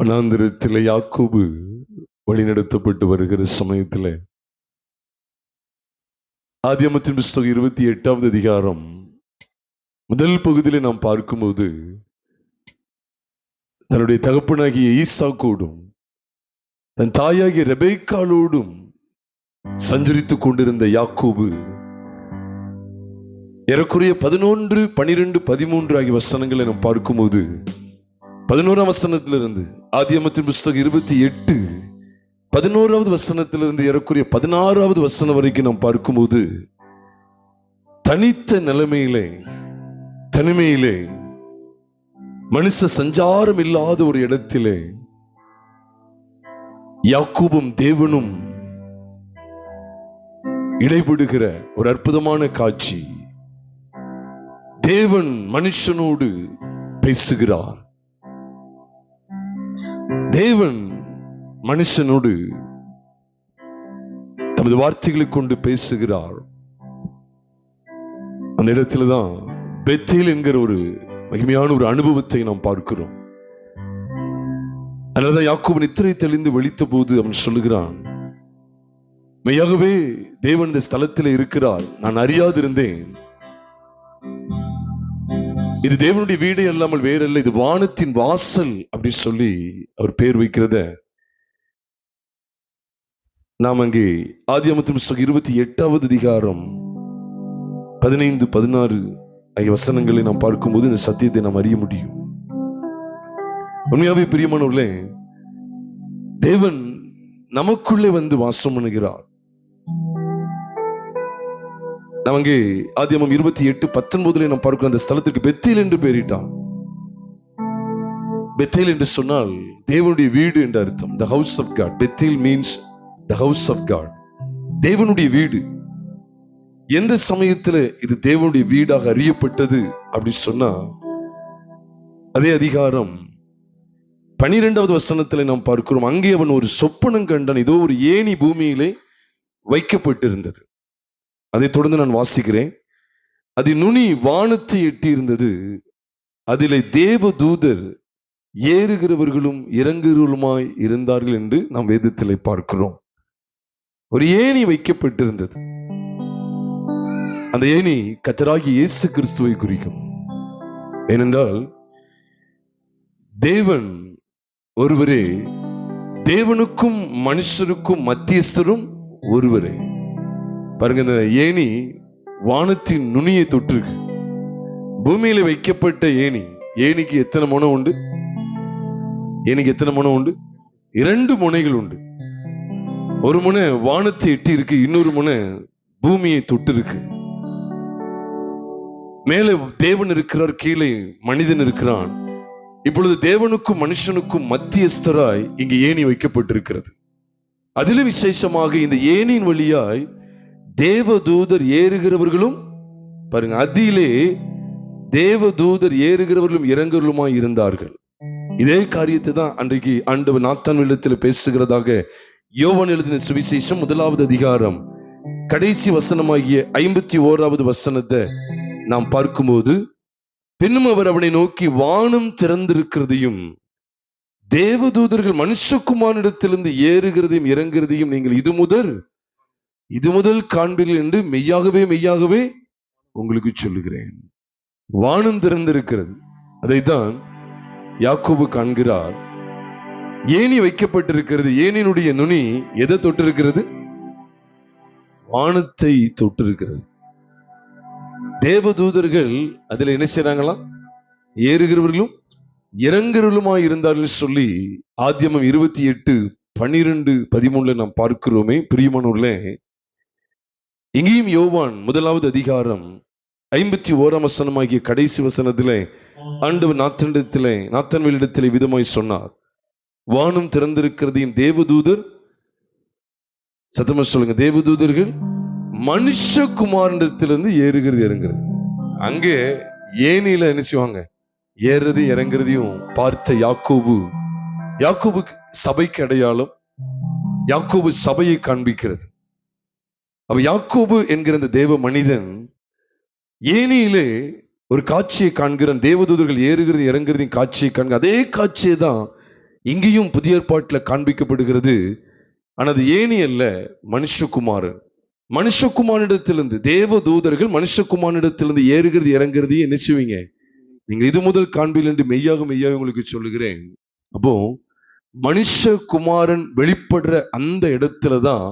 வனாந்திரத்திலே யாக்கோபு வழிநடத்தப்பட்டு வருகிற சமயத்தில் ஆதியாகமத்தின் புஸ்தகம் 28வது அதிகாரம் முதல் பகுதியிலே நாம் பார்க்கும்போது தன்னுடைய தகப்பனாகிய ஈசாக்கோடும் தன் தாயாகிய ரெபேக்காளோடும் சஞ்சரித்துக் கொண்டிருந்த யாக்கோபு ஏறக்குறைய 11, 12, 13 ஆகிய வசனங்களை நாம் பார்க்கும்போது 11ஆம் வசனத்திலிருந்து ஆதியாகமத்தின் புஸ்தகம் 28 11வது வசனத்திலிருந்து ஏறக்குறைய 16வது வசனம் வரைக்கும் நாம் பார்க்கும்போது தனித்த நிலைமையிலே தனிமையிலே மனுஷ சஞ்சாரம் இல்லாத ஒரு இடத்திலே யாக்கோபும் தேவனும் இடைபடுகிற ஒரு அற்புதமான காட்சி. தேவன் மனுஷனோடு பேசுகிறார். தேவன் மனுஷனோடு தமது வார்த்தைகளை கொண்டு பேசுகிறார். அந்த இடத்துலதான் பெத்தேல் என்கிற ஒரு மகிமையான ஒரு அனுபவத்தை நாம் பார்க்கிறோம். அதனாலதான் யாக்கோபு நித்திரை தெளிந்து வெளித்த போது அவன் சொல்லுகிறான், மெய்யாகவே தேவன் இந்த ஸ்தலத்தில் இருக்கிறார், நான் அறியாதிருந்தேன். இது தேவனுடைய வீடே அல்லாமல் வேறல்ல, இது வானத்தின் வாசல் அப்படி சொல்லி அவர் பெயர் வைக்கிறத நாம் அங்கே ஆதியாகமத்தின் புஸ்தகம் 28வது அதிகாரம் 15, 16 ஆகிய வசனங்களை நாம் பார்க்கும்போது இந்த சத்தியத்தை நாம் அறிய முடியும். உண்மையாவே பிரியமானவர்களே, தேவன் நமக்குள்ளே வந்து வாசம் பண்ணுகிறார். நாம் அங்கே ஆதியாகமம் 28:19 நாம் பார்க்கிறோம், அந்த ஸ்தலத்திற்கு பெத்தேல் என்று பெயரிட்டான். பெத்தேல் என்று சொன்னால் தேவனுடைய வீடு என்று அர்த்தம். The house of God. Bethel means the house of God. தேவனுடைய வீடு. எந்த சமயத்துல இது தேவனுடைய வீடாக அறியப்பட்டது அப்படி சொன்னா, அதே அதிகாரம் 12வது வசனத்துல நாம் பார்க்கிறோம், அங்கே அவன் ஒரு சொப்பனம் கண்டான், இதோ ஒரு ஏணி பூமியிலே வைக்கப்பட்டிருந்தது. அதை தொடர்ந்து நான் வாசிக்கிறேன். அது நுனி வானத்தை எட்டி இருந்தது, அதிலே தேவ தூதர் ஏறுகிறவர்களும் இறங்குகிறவர்களுமாய் இருந்தார்கள் என்று நாம் வேதத்திலே பார்க்கிறோம். ஒரு ஏணி வைக்கப்பட்டிருந்தது. அந்த ஏணி கர்த்தராகிய இயேசு கிறிஸ்துவை குறிக்கும். ஏனென்றால் தேவன் ஒருவரே, தேவனுக்கும் மனுஷருக்கும் மத்தியஸ்தரும் ஒருவரே. பாருங்க, இந்த ஏணி வானத்தின் நுனியை தொட்டிருக்கு. பூமியில வைக்கப்பட்ட ஏணி. ஏணிக்கு எத்தனை முனை உண்டு? ஏணிக்கு எத்தனை முனை உண்டு? 2 முனைகள் உண்டு. ஒரு முனை வானத்தை எட்டி இருக்கு, இன்னொரு முனை பூமியை தொட்டு இருக்கு. மேலே தேவன் இருக்கிறார், கீழே மனிதன் இருக்கிறான். இப்பொழுது தேவனுக்கும் மனுஷனுக்கும் மத்தியஸ்தராய் இங்கு ஏணி வைக்கப்பட்டிருக்கிறது. அதிலும் விசேஷமாக இந்த ஏணியின் வழியாய் தேவதூதர் ஏறுகிறவர்களும், பாருங்க, அதிலே தேவதூதர் ஏறுகிறவர்களும் இறங்குகிறவர்களுமாய் இருந்தார்கள். இதே காரியத்தை தான் அன்றைக்கு ஆண்டவர் நாத்தான்வேலிடத்தில் பேசுகிறதாக யோவான் எழுதின சுவிசேஷம் 1வது அதிகாரம் கடைசி வசனமாகிய 51வது வசனத்தை நாம் பார்க்கும்போது, பின்னும் அவர் அவனை நோக்கி, வானம் திறந்திருக்கிறதையும் தேவதூதர்கள் மனுஷகுமாரனிடத்திலிருந்து ஏறுகிறதையும் இறங்குகிறதையும் நீங்கள் இது முதல் காண்பீர்கள் என்று மெய்யாகவே உங்களுக்கு சொல்லுகிறேன். வானம் திறந்திருக்கிறது. அதைத்தான் யாக்கோபு காண்கிறார். ஏணி வைக்கப்பட்டிருக்கிறது. ஏணியினுடைய நுனி எதை தொட்டிருக்கிறது? வானத்தை தொட்டிருக்கிறது. தேவதூதர்கள் அதுல என்ன செய்றாங்களாம்? ஏறுகிறவர்களும் இறங்குகிறவர்களுமாய் இருந்தார்கள் சொல்லி ஆதியாகமம் 28, 12, 13 நாம் பார்க்கிறோமே. பிரியமானவர்களே, இங்கேயும் யோவான் 1வது அதிகாரம் 51ஆம் வசனமாகிய கடைசி வசனத்திலே ஆண்டவர் நாத்தான்வேலிடத்திலே விதமாய் சொன்னார், வானம் திறந்திருக்கிறதையும் தேவதூதர், சத்தமா சொல்லுங்க, தேவதூதர்கள் மனுஷகுமாரனிடத்திலிருந்து ஏறுகிறது இறங்குறது. அங்கே ஏணியில என்ன செய்வாங்க? ஏறுறது இறங்குறதையும் பார்த்த யாக்கோபு சபைக்கு அடையாளம். யாக்கோபு சபையை காண்பிக்கிறது. அப்ப யாக்கோபு என்கிற அந்த தேவ மனிதன் ஏணியிலே ஒரு காட்சியை காண்கிறான். தேவதூதர்கள் ஏறுகிறது இறங்குறதையும் காட்சியை காண்க. அதே காட்சியை தான் இங்கேயும் புதிய ஏற்பாட்டுல காண்பிக்கப்படுகிறது. ஆனா அது ஏணி அல்ல, மனுஷகுமாரன். மனுஷகுமாரிடத்திலிருந்து, தேவ தூதர்கள் மனுஷகுமாரிடத்திலிருந்து ஏறுகிறது இறங்குறது என்ன செய்வீங்க? நீங்க இது முதல் காண்பீர்கள் என்று மெய்யாக மெய்யாக உங்களுக்கு சொல்லுகிறேன். அப்போ மனுஷகுமாரன் வெளிப்படுற அந்த இடத்துலதான்,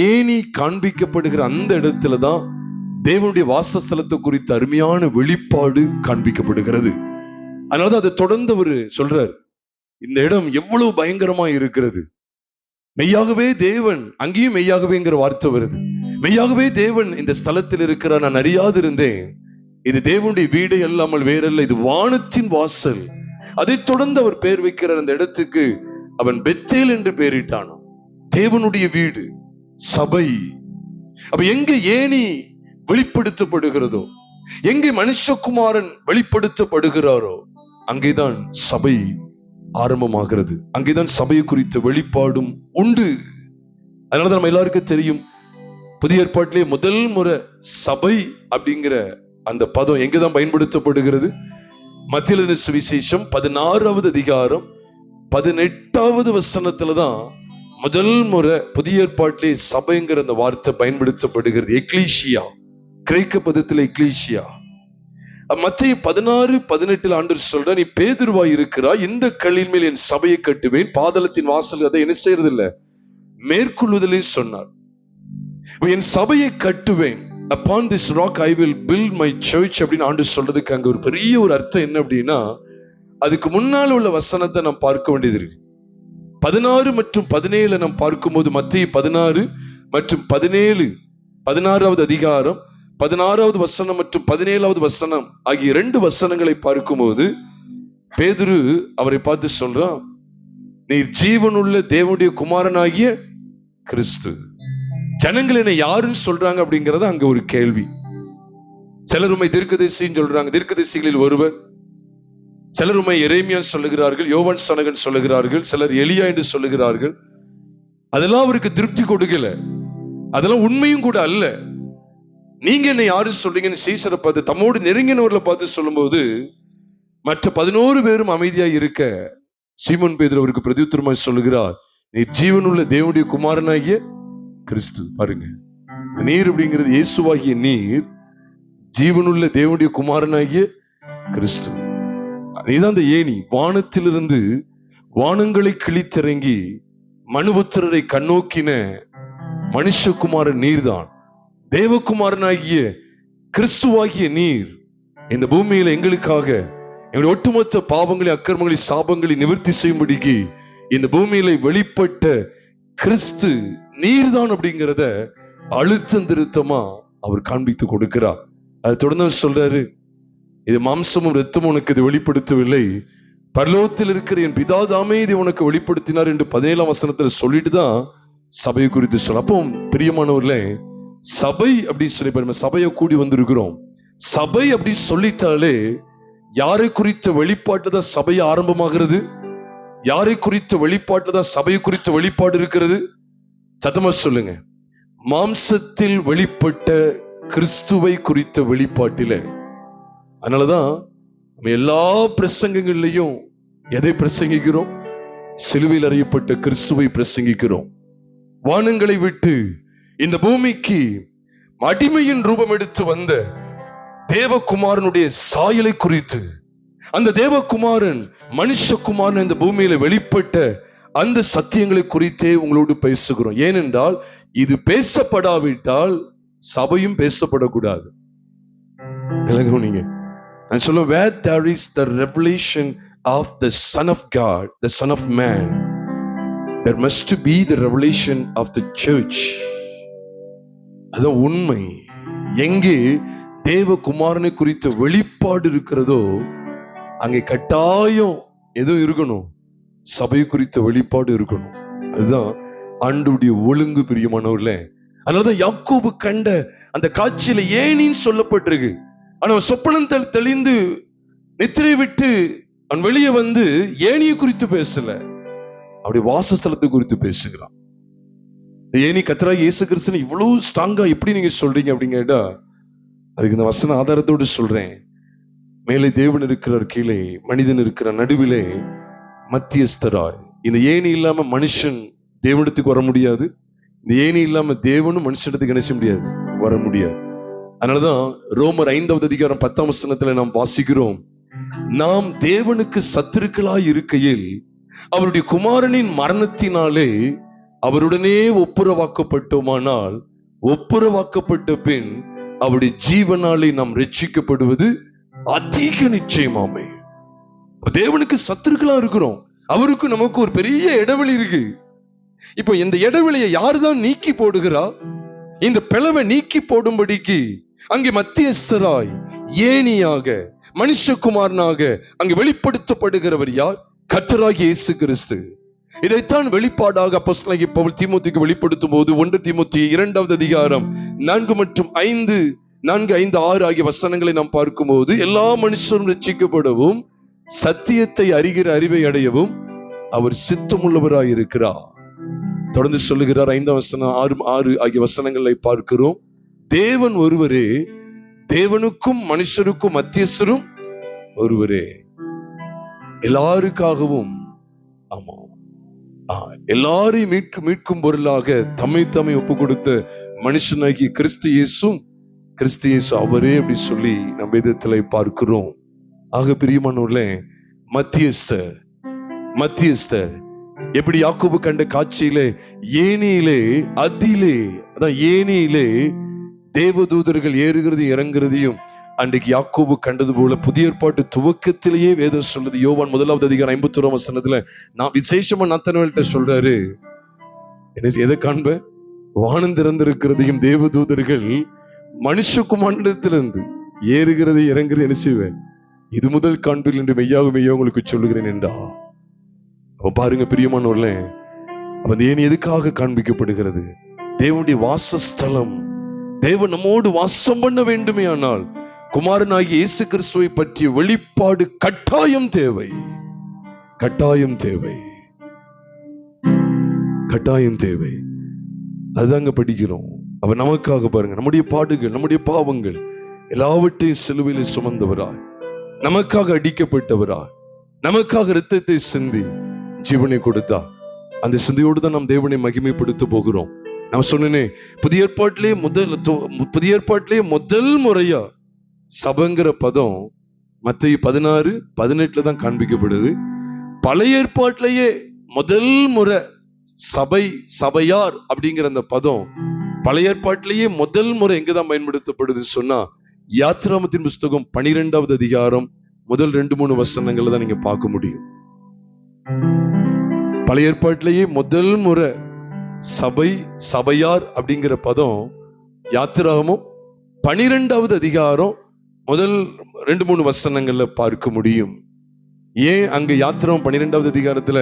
ஏணி காண்பிக்கப்படுகிற அந்த இடத்துலதான் தேவனுடைய வாசஸ்தலத்தை குறித்த அருமையான வெளிப்பாடு காண்பிக்கப்படுகிறது. அதனாலதான் அதை தொடர்ந்து அவர் சொல்றார், இந்த இடம் எவ்வளவு பயங்கரமா இருக்கிறது. மெய்யாகவே தேவன், அங்கேயும் மெய்யாகவேங்கிற வார்த்தை வருது. மெய்யாகவே தேவன் இந்த ஸ்தலத்தில் இருக்கிறார், நான் அறியாது இருந்தேன். இது தேவனுடைய வீடு அல்லாமல் வேறல்ல, இது வானத்தின் வாசல். அதை தொடர்ந்து அவர் பெயர் வைக்கிறார் அந்த இடத்துக்கு. அவன் பெத்தேல் என்று பெயரிட்டான். தேவனுடைய வீடு, சபை. அப்ப எங்க ஏணி வெளிப்படுத்தப்படுகிறதோ, எங்கே மனுஷகுமாரன் வெளிப்படுத்தப்படுகிறாரோ, அங்கேதான் சபை ஆரம்பமாகிறது. அங்கேதான் சபையை குறித்த வெளிப்பாடும் உண்டு. அதனாலதான் நம்ம எல்லாருக்கும் தெரியும், புதிய ஏற்பாட்டிலே முதல் முறை சபை அப்படிங்கிற அந்த பதம் எங்கதான் பயன்படுத்தப்படுகிறது? மத்திய எழுதின சுவிசேஷம் 16வது அதிகாரம் 18வது வசனத்துலதான் முதல் முறை புதிய ஏற்பாட்டிலே சபைங்கிற அந்த வார்த்தை பயன்படுத்தப்படுகிறது. எக்லீசியா, கிரேக்க பதத்தில் எக்லீசியா. மத்திய 16:18 ஆண்டவர் சொல்ற, நீ பேதுருவாய் இருக்கிறாய், இந்த கல்லின் மேல் என் சபையை கட்டுவேன், பாதாளத்தின் வாசல் அதை என்ன செய்யறது இல்ல, மேற்கொள்வதிலே சொன்னார். என் சபையை கட்டுவேன், upon this rock I will build my church அப்படின்னு ஆண்டவர் சொல்றதுக்கு அங்க ஒரு பெரிய ஒரு அர்த்தம் என்ன அப்படின்னா, அதுக்கு முன்னால் உள்ள வசனத்தை நாம் பார்க்க வேண்டியது இருக்கு. 16 மற்றும் 17 நாம் பார்க்கும்போது, மத்திய 16 மற்றும் 17, 16வது அதிகாரம் 16வது வசனம் மற்றும் 17வது வசனம் ஆகிய 2 வசனங்களை பார்க்கும்போது, பேதுரு அவரை பார்த்து சொல்றான், நீ ஜீவனுள்ள தேவனுடைய குமாரனாகிய கிறிஸ்து. ஜனங்கள் என்ன யாருன்னு சொல்றாங்க அப்படிங்கறது அங்க ஒரு கேள்வி. சிலர் உம்மை தீர்க்கதரிசின்னு சொல்றாங்க, தீர்க்கதரிசிகளில் ஒருவர். சிலர் உம்மை எரேமியான்னு சொல்லுகிறார்கள், யோவான் ஸ்நானகன் சொல்லுகிறார்கள், சிலர் எலியா என்று சொல்லுகிறார்கள். அதெல்லாம் அவருக்கு திருப்தி கொடுக்கல, அதெல்லாம் உண்மையும் கூட அல்ல. நீங்க என்ன யாரு சொல்றீங்கன்னு சீசரை பார்த்து, தம்மோடு நெருங்கினவர்களை பார்த்து சொல்லும்போது, மற்ற 11 பேரும் அமைதியா இருக்க, சீமோன் பேதுரு அவருக்கு பிரதியுத்தரமாய் சொல்லுகிறார், நீ ஜீவனுள்ள தேவனுடைய குமாரனாகிய கிறிஸ்து. பாருங்க, நீர் அப்படிங்கிறது இயேசுவாகிய நீர், ஜீவனுள்ள தேவனுடைய குமாரனாகிய கிறிஸ்து. நீதான் அந்த ஏணி. வானத்திலிருந்து வானங்களை கிழித்திறங்கி மனுபுத்திரரை கண்ணோக்கின மனுஷகுமாரன் நீர்தான். தேவகுமாரனாகிய கிறிஸ்துவாகிய நீர் இந்த பூமியில எங்களுக்காக எங்களுடைய ஒட்டுமொத்த பாவங்களை, அக்கிரமங்களை, சாபங்களை நிவர்த்தி செய்யும்படிக்கு இந்த பூமியில வெளிப்பட்ட கிறிஸ்து நீர்தான் அப்படிங்கிறத அழுத்தம் திருத்தமா அவர் காண்பித்து கொடுக்கிறார். அதை தொடர்ந்து சொல்றாரு, இது மாம்சமும் இரத்தமும் உனக்கு இது வெளிப்படுத்தவில்லை, பரலோகத்தில் இருக்கிற என் பிதாதாமே இதை உனக்கு வெளிப்படுத்தினார் என்று 17ஆம் வசனத்துல சொல்லிட்டு தான் சபையை குறித்து சொல்ல. அப்போ பிரியமானவர்களே, சபை அப்படின்னு சொல்லி பாருங்க, சபையை கூடி வந்திருக்கிறோம். சபை அப்படின்னு சொல்லிட்டாலே யாரை குறித்த வெளிப்பாட்டுதான் சபை ஆரம்பமாகிறது? யாரை குறித்த வெளிப்பாட்டுதான் சபையை குறித்த வெளிப்பாடு இருக்கிறது? சத்தமா சொல்லுங்க. மாம்சத்தில் வெளிப்பட்ட கிறிஸ்துவை குறித்த வெளிப்பாட்டில. அதனாலதான் நம்ம எல்லா பிரசங்கங்கள்லையும் எதை பிரசங்கிக்கிறோம்? சிலுவையில் அறியப்பட்ட கிறிஸ்துவை பிரசங்கிக்கிறோம். வானங்களை விட்டு இந்த பூமிக்கு அடிமையின் ரூபம் எடுத்து வந்த தேவகுமாரனுடைய சாயலை குறித்து, அந்த தேவகுமாரன் மனுஷகுமாரன் இந்த பூமியில வெளிப்பட்ட அந்த சத்தியங்களை குறித்தே உங்களோடு பேசுகிறோம். ஏனென்றால் இது பேசப்படாவிட்டால் சபையும் பேசப்படக்கூடாது. நீங்க நான் சொல்ல, where there is the revelation of the Son of God, the Son of Man, there must be the revelation of the church. அதான் உண்மை. எங்கே தேவகுமாரனை குறித்த வெளிப்பாடு இருக்கிறதோ அங்கே கட்டாயம் எதுவும் இருக்கணும், சபை குறித்த வெளிப்பாடு இருக்கணும். அதுதான் ஆண்டவருடைய ஒழுங்கு, பிரியமானவர்களே. அதனாலதான் யாக்கோபு கண்ட அந்த காட்சியில ஏனின்னு சொல்லப்பட்டிருக்கு. ஆனா சொப்பனம் தெளிந்து நித்திரை விட்டு அவன் வெளியே வந்து ஏனியை குறித்து பேசல, அப்படி வாசஸ்தலத்தை குறித்து பேசுகிறான். ஏனி கர்த்தராகிய இயேசு கிறிஸ்து இவ்வளவு ஸ்ட்ராங்கா எப்படி நீங்க சொல்றீங்க அப்படின்னு கேட்டா, அதுக்கு இந்த வசன ஆதாரத்தோடு சொல்றேன். மேலே தேவன் இருக்கிறார், கீழே மனிதன் இருக்கிற நடுவிலே மத்தியஸ்தராய். இந்த ஏணி இல்லாம மனுஷன் தேவனிடத்துக்கு வர முடியாது. இந்த ஏணி இல்லாம தேவனும் மனுஷனிடத்துக்கு என்ன செய்ய முடியாது, வர முடியாது. அதனாலதான் ரோமர் 5வது அதிகாரம் 10ஆம் வசனத்துல நாம் வாசிக்கிறோம், நாம் தேவனுக்கு சத்துருக்களாய் இருக்கையில் அவருடைய குமாரனின் மரணத்தினாலே அவருடனே ஒப்புரவாக்கப்பட்டோமானால் ஒப்புரவாக்கப்பட்ட பின் அவருடைய ஜீவனாலே நாம் ரட்சிக்கப்படுவது அதிக நிச்சயமாமே. தேவனுக்கு சத்துருக்களா இருக்கிறோம், அவருக்கு நமக்கு ஒரு பெரிய இடைவெளி இருக்கு. இப்போ இந்த இடைவெளியை யாருதான் நீக்கி போடுகிறா? இந்த பிளவை நீக்கி போடும்படிக்கு அங்கே மத்தியஸ்தராய் ஏணியாக மனுஷகுமாரனாக அங்கே வெளிப்படுத்தப்படுகிறவர் யார்? கர்த்தராகிய இயேசு கிறிஸ்து. இதைத்தான் வெளிப்பாடாக அப்போஸ்தலனாகிய பவுல் தீமோத்தேயுக்கு வெளிப்படுத்தும் போது 1 தீமோத்தேயு 2வது அதிகாரம் 4 மற்றும் 5, 4, 5, 6 ஆகிய வசனங்களை நாம் பார்க்கும்போது, எல்லா மனுஷரும் ரட்சிக்கப்படவும் சத்தியத்தை அறிகிற அறிவை அடையவும் அவர் சித்தமுள்ளவராய் இருக்கிறார். தொடர்ந்து சொல்லுகிறார் 5ஆம் வசனம் 6 ஆகிய வசனங்களை பார்க்கிறோம். தேவன் ஒருவரே, தேவனுக்கும் மனுஷருக்கும் மத்தியஸ்தரும் ஒருவரே, எல்லாருக்காகவும், ஆமா, எல்லாரையும் மீட்கும் பொருளாக தம்மை ஒப்பு கொடுத்த மனுஷனாகி கிறிஸ்து இயேசு அவரே அப்படி சொல்லி நம்ம வேதத்திலே பார்க்கிறோம். ஆக பிரியமானவர்களே, மத்தியஸ்தர் எப்படி யாக்கோபு கண்ட காட்சியிலே ஏணியிலே ஏணியிலே தேவதூதர்கள் ஏறுகிறதையும் இறங்குறதையும் அன்றைக்கு யாக்கோபு கண்டது போல புதிய ஏற்பாட்டு துவக்கத்திலேயே வேதம் சொல்லுது. யோவான் 1வது அதிகாரம் 51ஆம் வசனத்துல நான் விசேஷமா நத்தனவேல்கிட்ட சொல்றாரு, எதை காண்ப? வானம் திறந்திருக்கிறதையும் தேவதூதர்கள் மனுஷகுமாரனிடத்திலிருந்து ஏறுகிறதை இறங்குறது என்ன செய்வேன், இது முதல் காண்பில் என்று மெய்யாக உங்களுக்கு சொல்லுகிறேன் என்றா. அப்ப பாருங்க பிரியமானவர்களே, அப்ப ஏன் எதுக்காக காண்பிக்கப்படுகிறது? தேவனுடைய வாசஸ்தலம், தேவன் நம்மோடு வாசம் பண்ண வேண்டுமே ஆனால் குமாரனாகிய இயேசு கிறிஸ்துவை பற்றிய வெளிப்பாடு கட்டாயம் தேவை. அதுதாங்க படிக்கிறோம். அவர் நமக்காக பாருங்க, நம்முடைய பாடுகள், நம்முடைய பாவங்கள் எல்லாவற்றையும் சிலுவையில் சுமந்தவராய், நமக்காக அடிக்கப்பட்டவராய், நமக்காக இரத்தத்தை சிந்தி ஜீவனை கொடுத்தா. அந்த சிந்தையோடு தான் நாம் தேவனை மகிமைப்படுத்த போகிறோம். நான் சொன்னேனே, புதிய ஏற்பாட்டிலே முதல் முறையா சபைங்கிற பதம் மத்தேயு 16:18 தான் காண்பிக்கப்படுது. பழைய ஏற்பாட்டிலேயே முதல் முறை சபையார் அப்படிங்கிற அந்த பதம் பழைய ஏற்பாட்டிலேயே முதல் முறை எங்கதான் பயன்படுத்தப்படுது சொன்னா, யாத்திராகமத்தின் புஸ்தகம் 12வது அதிகாரம் முதல் 2-3 வசனங்களை தான் நீங்க பார்க்க முடியும். பழைய ஏற்பாட்டிலேயே முதல் முறை சபையார் அப்படிங்கிற பதம் யாத்திராகமம் 12வது அதிகாரம் முதல் 2-3 வசனங்கள்ல பார்க்க முடியும். ஏன் அங்க யாத்திராகமம் 12வது அதிகாரத்துல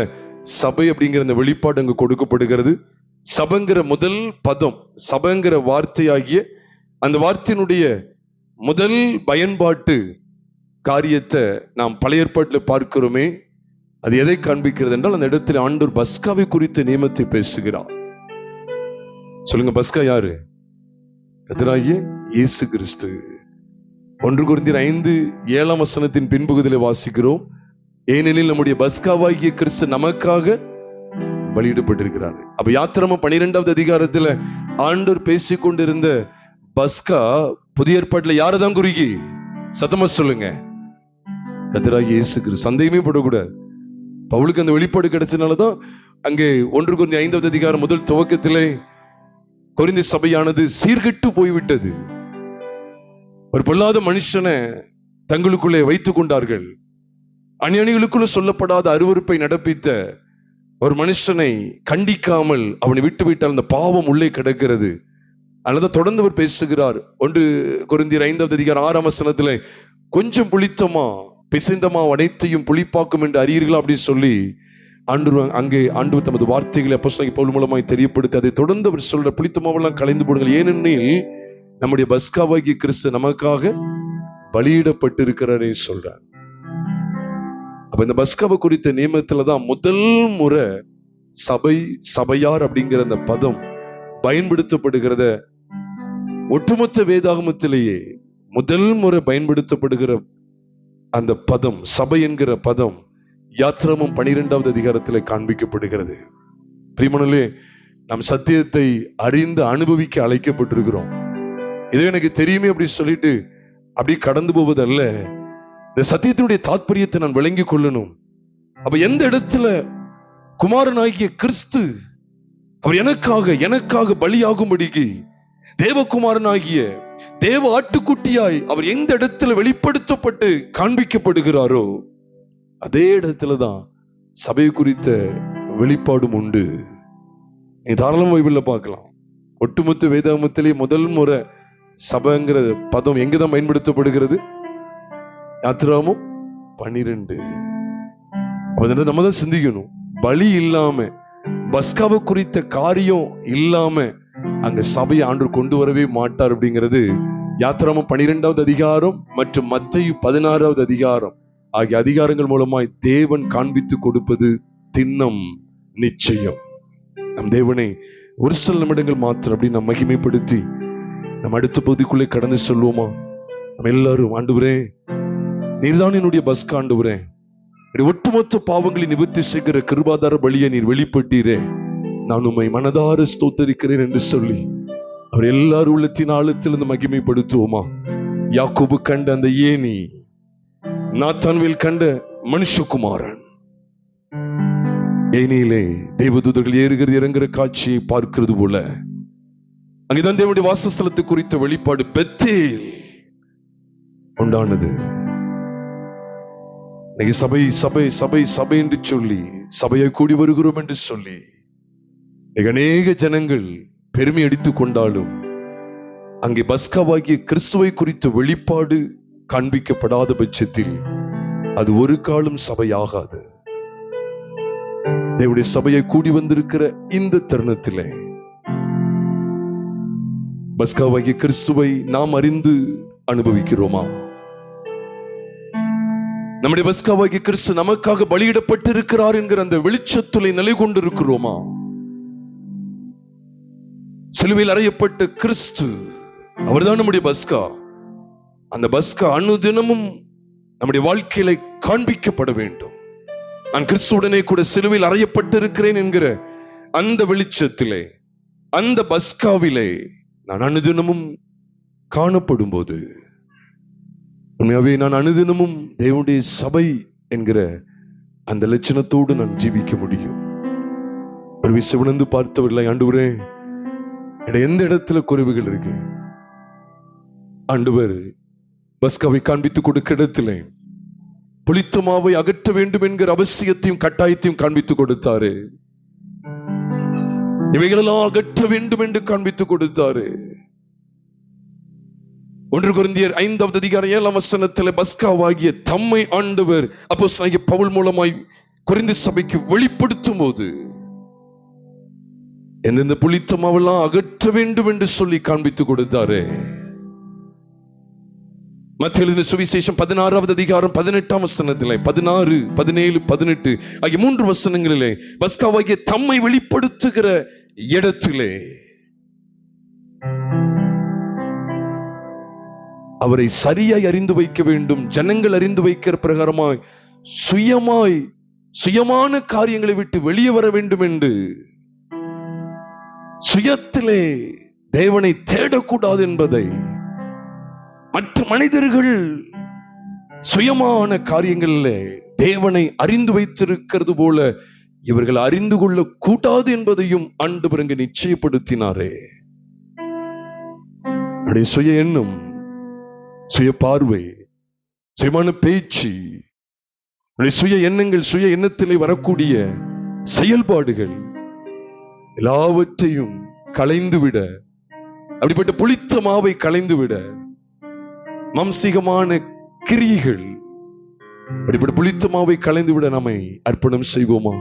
சபை அப்படிங்கிற அந்த வெளிப்பாடு அங்கு கொடுக்கப்படுகிறது? சபைங்கிற முதல் பதம், சபைங்கிற வார்த்தையாகிய அந்த வார்த்தையினுடைய முதல் பயன்பாட்டு காரியத்தை நாம் பழைய ஏற்பாட்டில் பார்க்கிறோமே. அது எதை காண்பிக்கிறது என்றால், அந்த இடத்துல ஆண்டவர் பஸ்காவை குறித்த நியமத்தை பேசுகிறார். சொல்லுங்க, பஸ்கா யாரு? கர்த்தராகிய இயேசு கிறிஸ்து. 1 கொரிந்தியர் 5:7 வசனத்தின் பின்பகுதியிலே வாசிக்கிறோம், ஏனெனில் நம்முடைய பஸ்காவாகிய கிறிஸ்து நமக்காக பலியிடப்பட்டிருக்கிறார். அப்ப யாத்திராகமம் 12வது அதிகாரத்துல ஆண்டவர் பேசிக் கொண்டிருந்த பஸ்கா புதிய ஏற்பாட்டுல யாரதான் குறிக்கி? சத்தமா சொல்லுங்க, கர்த்தராகிய இயேசு கிறிஸ்து. சந்தேகமே படக்கூடாது. பவுலுக்கு அந்த வெளிப்பாடு கிடைச்சனாலதான் அங்கே 1 கொரிந்தியர் 5வது அதிகாரம் முதல் துவக்கத்திலே கொரிந்தி சபையானது சீர்கெட்டு போய்விட்டது. ஒரு பொல்லாத மனுஷனை தங்களுக்குள்ளே வைத்துக் கொண்டார்கள். அந்நியர்களுக்குள்ள சொல்லப்படாத அருவருப்பை நடப்பித்த ஒரு மனுஷனை கண்டிக்காமல் அவனை விட்டு விட்டால் அந்த பாவம் உள்ளே கிடக்கிறது. அல்லது தொடர்ந்து அவர் பேசுகிறார். 1 கொரிந்தியர் 5வது அதிகாரம் 6ஆம் வசனத்திலே, கொஞ்சம் புளித்தமா பிசைந்தமா அனைத்தையும் புளிப்பாக்கும் என்று அறியீர்களா அப்படின்னு சொல்லி ஆண்டவர் தமது வார்த்தைகளை அப்போஸ்தலனாகிய பவுல் மூலமாய் தெரியப்படுத்தி, அதை தொடர்ந்து அவர் சொல்ற புளித்தமாவெல்லாம் கலைந்து போடுங்கள், ஏனெனில் நம்முடைய பஸ்காவாகிய கிறிஸ்து நமக்காக பலியிடப்பட்டிருக்கிறாரே சொல்றார். அப்ப இந்த பஸ்காவை குறித்த நியமத்துலதான் முதல் முறை சபையார் அப்படிங்கிற அந்த பதம் பயன்படுத்தப்படுகிறத ஒட்டுமொத்த வேதாகமத்திலேயே முதல் முறை பயன்படுத்தப்படுகிற அந்த பதம், சபை என்கிற பதம் யாத்திராகமம் 12வது அதிகாரத்திலே காண்பிக்கப்படுகிறது. பிரியமானவர்களே, நாம் சத்தியத்தை அறிந்து அனுபவிக்க அழைக்கப்பட்டிருக்கிறோம். இது எனக்கு தெரியுமே அப்படி சொல்லிட்டு அப்படி கடந்து போவதல்ல. இந்த சத்தியத்தினுடைய தாற்பயத்தை நான் விளங்கி கொள்ளணும். அப்ப எந்த இடத்துல குமாரனாகிய கிறிஸ்து அவர் எனக்காக பலியாகும்படிக்கு தேவகுமாரனாகிய தேவ ஆட்டுக்குட்டியாய் அவர் எந்த இடத்துல வெளிப்படுத்தப்பட்டு காண்பிக்கப்படுகிறாரோ அதே இடத்துலதான் சபை குறித்த வெளிப்பாடும் உண்டு. நீ தாராளமா பைபிள்ல பார்க்கலாம். ஒட்டுமொத்த வேதாகமத்திலே முதல் முறை சபைங்கிற பதம் எங்கதான் பயன்படுத்தப்படுகிறது? யாத்திராகமம் 12. நம்ம தான் சிந்திக்கணும். பலி இல்லாம, பஸ்காவை குறித்த காரியம் இல்லாம அங்க சபையை ஆண்டவர் கொண்டு வரவே மாட்டார் அப்படிங்கிறது யாத்திராகமம் 12வது அதிகாரம் மற்றும் மத்தேயு 16வது அதிகாரம் ஆகிய அதிகாரங்கள் மூலமாய் தேவன் காண்பித்து கொடுப்பது திண்ணம் நிச்சயம். நம் தேவனை ஒரு சில நிமிடங்கள் மாத்திரம் அப்படி நாம் மகிமைப்படுத்தி நம்ம அடுத்த பகுதிக்குள்ளே கடந்து சொல்லுவோமா? நம்ம எல்லாரும், ஆண்டவரே நீர்தான் என்னுடைய பஸ்கா, ஆண்டவரே ஒட்டுமொத்த பாவங்களை நிவர்த்தி செய்கிற கிருபாதார பலியை நீர் வெளிப்பட்டீரே, நான் உம்மை மனதார ஸ்தோத்தரிக்கிறேன் என்று சொல்லி அவர் எல்லாரும் உள்ளத்தின் ஆழத்திலிருந்து மகிமைப்படுத்துவோமா? யாக்கோபு கண்ட அந்த ஏனி, நாத்தான்வேல் கண்ட மனுஷகுமாரன், ஏனியிலே தேவதூதர்கள் ஏறுகிறது இறங்குற காட்சியை பார்க்கிறது போல அங்கேதான் தேவனுடைய வாசஸ்தலத்தை குறித்த வெளிப்பாடு பெத்தேல் உண்டானது. இன்னைக்கு சபை சபை சபை சபை என்று சொல்லி சபையை கூடி வருகிறோம் என்று சொல்லி அநேக ஜனங்கள் பெருமை அடித்துக் கொண்டாலும் அங்கே பஸ்காவாகிய கிறிஸ்துவை குறித்த வெளிப்பாடு காண்பிக்கப்படாத பட்சத்தில் அது ஒரு காலம் சபையாகாது. தேவனுடைய சபையை கூடி வந்திருக்கிற இந்த தருணத்திலே பஸ்காவாகிய கிறிஸ்துவை நாம் அறிந்து அனுபவிக்கிறோமா? நம்முடைய பஸ்காவாகிய கிறிஸ்து நமக்காக பலியிடப்பட்டிருக்கிறார் என்கிற அந்த வெளிச்சத்திலே நிலை கொண்டிருக்கிறோமா? சிலுவையில் அறையப்பட்ட கிறிஸ்து அவர்தான் நம்முடைய பஸ்கா. அந்த பஸ்கா அனுதினமும் நம்முடைய வாழ்க்கையில காண்பிக்கப்பட வேண்டும். நான் கிறிஸ்துவுடனே கூட சிலுவையில் அறையப்பட்டிருக்கிறேன் என்கிற அந்த வெளிச்சத்திலே, அந்த பஸ்காவிலே நான் அனுதினமும் காணப்படும் போது உண்மையாவே நான் அனுதினமும் தேவனுடைய சபை என்கிற அந்த லட்சணத்தோடு நான் ஜீவிக்க முடியும். ஒரு விஷயம் உணர்ந்து பார்த்தவர்களாய், ஆண்டவரே எந்த இடத்துல குறைவுகள் இருக்கு, ஆண்டவர் பஸ்காவை காண்பித்துக் கொடுக்க இடத்திலே புளித்த மாவை அகற்ற வேண்டும் என்கிற அவசியத்தையும் கட்டாயத்தையும் காண்பித்துக் கொடுத்தாரு. இவைகளெல்லாம் அகற்ற வேண்டும் என்று காண்பித்துக் கொடுத்தாரு. 1 கொரிந்தியர் 5வது அதிகாரம் 7ஆம் வசனத்தில் பஸ்காவாகிய தம்மை ஆண்டவர் அப்போஸ்தலனாகிய பவுல் மூலமாய் கொரிந்து சபைக்கு வெளிப்படுத்தும் போது எந்தெந்த புளித்த மாவெல்லாம் அகற்ற வேண்டும் என்று சொல்லி காண்பித்துக் கொடுத்தாரு. மத்தேயு எழுதின சுவிசேஷம் 16வது அதிகாரம் 18ஆம் வசனத்திலே 16, 17, 18 ஆகிய 3 வசனங்களிலே பஸ்காவாகிய தம்மை வெளிப்படுத்துகிற இடத்திலே அவரை சரியாய் அறிந்து வைக்க வேண்டும். ஜனங்கள் அறிந்து வைக்கிற பிரகாரமாய் சுயமான காரியங்களை விட்டு வெளியே வர வேண்டும் என்று, சுயத்திலே தேவனை தேடக்கூடாது என்பதை, மற்ற மனிதர்கள் சுயமான காரியங்களிலே தேவனை அறிந்து வைத்திருக்கிறது போல இவர்கள் அறிந்து கொள்ள கூடாது என்பதையும் ஆண்டவர் அங்கு நிச்சயப்படுத்தினாரே. சுய எண்ணம், சுய பார்வை, சுயமான பேச்சு, சுய எண்ணங்கள், சுய எண்ணத்திலே வரக்கூடிய செயல்பாடுகள் எல்லாவற்றையும் களைந்துவிட, அப்படிப்பட்ட புளித்த மாவை களைந்துவிட, மாம்சீகமான கிரியைகள், அப்படிப்பட்ட புளித்த மாவை களைந்துவிட நம்மை அர்ப்பணம் செய்வோமா?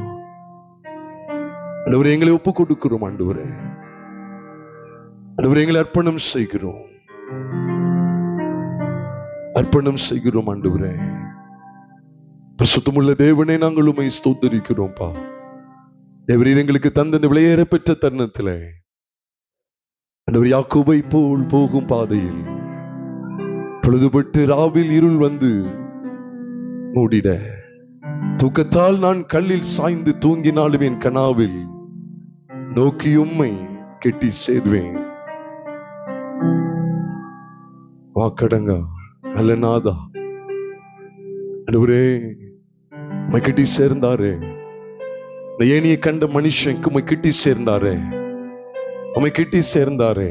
ஆண்டவரே எங்களை ஒப்புக் கொடுக்கிறோம். ஆண்டவரே எங்களை அர்ப்பணம் செய்கிறோம், அர்ப்பணம் செய்கிறோம். ஆண்டவரே பரிசுத்தமுள்ள தேவனே, நாங்கள் உம்மை ஸ்தோத்திரிக்கிறோம்பா. தேவரீர் எங்களுக்கு தந்த விலையேற பெற்ற தருணத்திலே ஆண்டவர் யாக்கோபை போல் போகும் பாதையில் பொழுதுபட்டு ராவில் இருள் வந்து மூடிட தூக்கத்தால் நான் கல்லில் சாய்ந்து தூங்கினாலும் என் கனாவில் நோக்கி உம்மை கெட்டி சேர்வேன். வாக்கடங்கா நல்ல நாதா, ஆண்டவரே உம்மை கெட்டி சேர்ந்தாரே, ஏனியை கண்ட மனுஷனுக்கு உம்மை கிட்டி சேர்ந்தாரே, உம்மை கிட்டி சேர்ந்தாரே.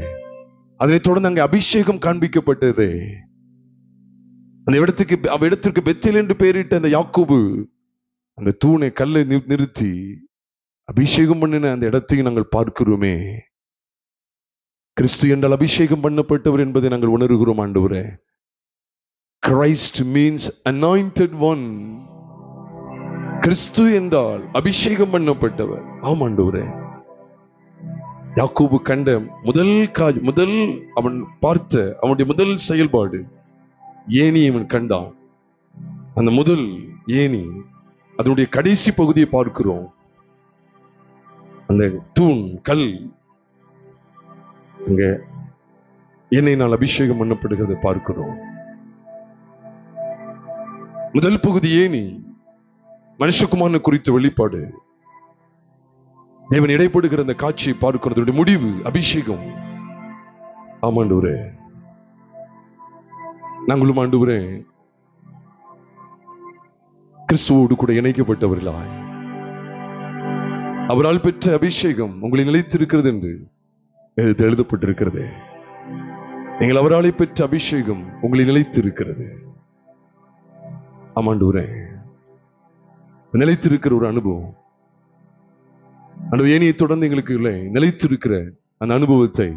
அதனைத் தொடர்ந்து அங்கே அபிஷேகம் காண்பிக்கப்பட்டது. அந்த இடத்திற்கு பெத்தேல் என்று பெயரிட்ட அந்த யாக்கோபு அந்த தூணை கல்லை நிறுத்தி அபிஷேகம் பண்ணின அந்த இடத்தையும் நாங்கள் பார்க்கிறோமே. கிறிஸ்து என்றால் அபிஷேகம் பண்ணப்பட்டவர் என்பதை நாங்கள் உணர்கிறோம். ஆண்டவரே, கிரைஸ்ட் மீன்ஸ் அனாயிண்டட் ஒன். கிறிஸ்து என்றால் அபிஷேகம் பண்ணப்பட்டவர். ஆம் ஆண்டவரே, யாக்கோபு கண்ட முதல் அவன் பார்த்த அவனுடைய முதல் செயல்பாடு ஏணி அவன் கண்டான். அந்த முதல் ஏணி அதனுடைய கடைசி பகுதியை பார்க்கிறோம். அந்த தூண் கல் அங்க எண்ணெயினால் அபிஷேகம் பண்ணப்படுகிறதை பார்க்கிறோம். முதல் பகுதி ஏணி மனுஷகுமாரன் குறித்த வெளிப்பாடு. தேவன் இடைப்படுகிற அந்த காட்சியை பார்க்கிறது. முடிவு அபிஷேகம். ஆமாண்டவரே, நாங்களும் ஆண்டவரே கிறிஸ்துவோடு கூட இணைக்கப்பட்டவர்களாய் அவரால் பெற்ற அபிஷேகம் உங்களை நிலைத்திருக்கிறது என்று எழுதப்பட்டிருக்கிறது. நீங்கள் அவராலே பெற்ற அபிஷேகம் உங்களை நிலைத்திருக்கிறது. ஆமாண்டவரே, நிலைத்திருக்கிற ஒரு அனுபவம். அந்த ஏனியை தொடர்ந்து எங்களுக்கு இல்லை நிலைத்திருக்கிற அந்த அனுபவத்தை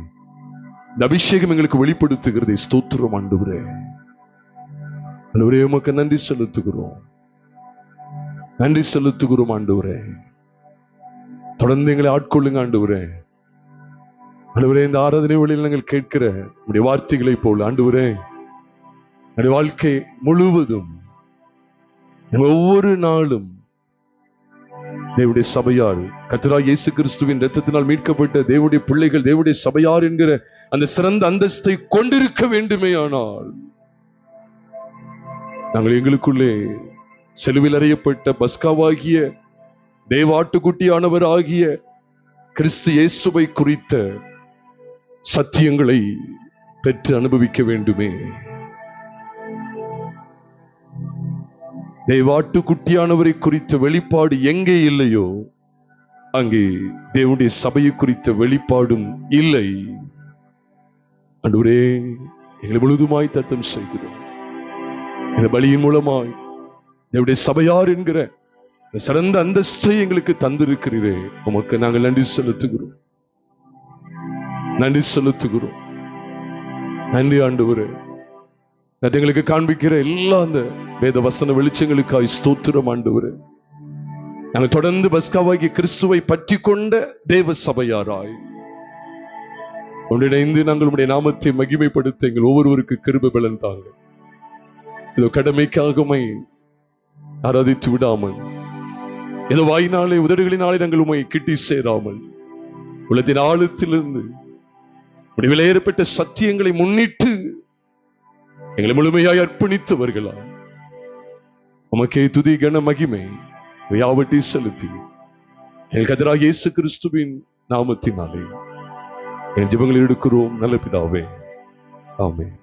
இந்த அபிஷேகம் எங்களுக்கு வெளிப்படுத்துகிறது. ஸ்தோத்திரம் ஆண்டவரே. ஆண்டவரே, உமக்கு நன்றி செலுத்துகிறோம், நன்றி செலுத்துகிறோம் ஆண்டவரே. தொடர்ந்து எங்களை ஆட்கொள்ளுங்க ஆண்டவரே. ஆண்டவரே, இந்த ஆராதனை வழியில் நாங்கள் கேட்கிற உடைய வார்த்தைகளை போல் ஆண்டவரே, என்னுடைய வாழ்க்கை முழுவதும் ஒவ்வொரு நாளும் தேவனுடைய சபையார், கர்த்தராகிய இயேசு கிறிஸ்துவின் இரத்தத்தினால் மீட்கப்பட்ட தேவனுடைய பிள்ளைகள், தேவனுடைய சபையார் என்கிற அந்த சிறந்த அந்தஸ்தை கொண்டிருக்க வேண்டுமே. ஆனால் நாங்கள் எங்களுக்குள்ளே சிலுவையில் அறையப்பட்ட பஸ்காவாகிய தேவாட்டுக்குட்டியானவர் ஆகிய கிறிஸ்து இயேசுவை குறித்த சத்தியங்களை பெற்று அனுபவிக்க வேண்டுமே. தேவாட்டுக்குட்டியானவரை குறித்த வெளிப்பாடு எங்கே இல்லையோ அங்கே தேவனுடைய சபையை குறித்த வெளிப்பாடும் இல்லை. ஆண்டவரே, எங்களை முழுதுமாய் தத்தம் செய்கிறோம். இந்த பலியின் மூலமாய் தேவனுடைய சபையார் என்கிற சிறந்த அந்தஸ்தை எங்களுக்கு தந்திருக்கிறீரே, உமக்கு நாங்கள் நன்றி செலுத்துகிறோம், நன்றி செலுத்துகிறோம். நன்றி ஆண்டவரே. எங்களுக்கு காண்பிக்கிற எல்லா அந்த வேத வசன வெளிச்சங்களுக்காய் ஸ்தோத்திரம் ஆண்டவரே. நாங்கள் தொடர்ந்து பஸ்காவாகிய கிறிஸ்துவை பற்றி கொண்ட தேவ சபையாராய் ஒன்றிணைந்து நாங்கள் உடைய நாமத்தை மகிமைப்படுத்த எங்கள் ஒவ்வொருவருக்கு கிருபை பலன் தாங்க. இதோ கடமைக்காகமை ஆராதித்து விடாமல், ஏதோ வாயினாலே உதடுகளினாலே நாங்கள் உண்மை கிட்டி சேராமல், உலகத்தின் ஆழத்திலிருந்து விலையேறப்பட்ட சத்தியங்களை முன்னிட்டு எங்களை முழுமையாய் அர்ப்பணித்தவர்களா உமக்கே துதி கன மகிமை யாவட்டி செலுத்தி எங்கள் கர்த்தராகிய இயேசு கிறிஸ்துவின் நாமத்தினாலே என் ஜெபங்களை எடுக்கிறோம் நல்ல பிதாவே, ஆமென்.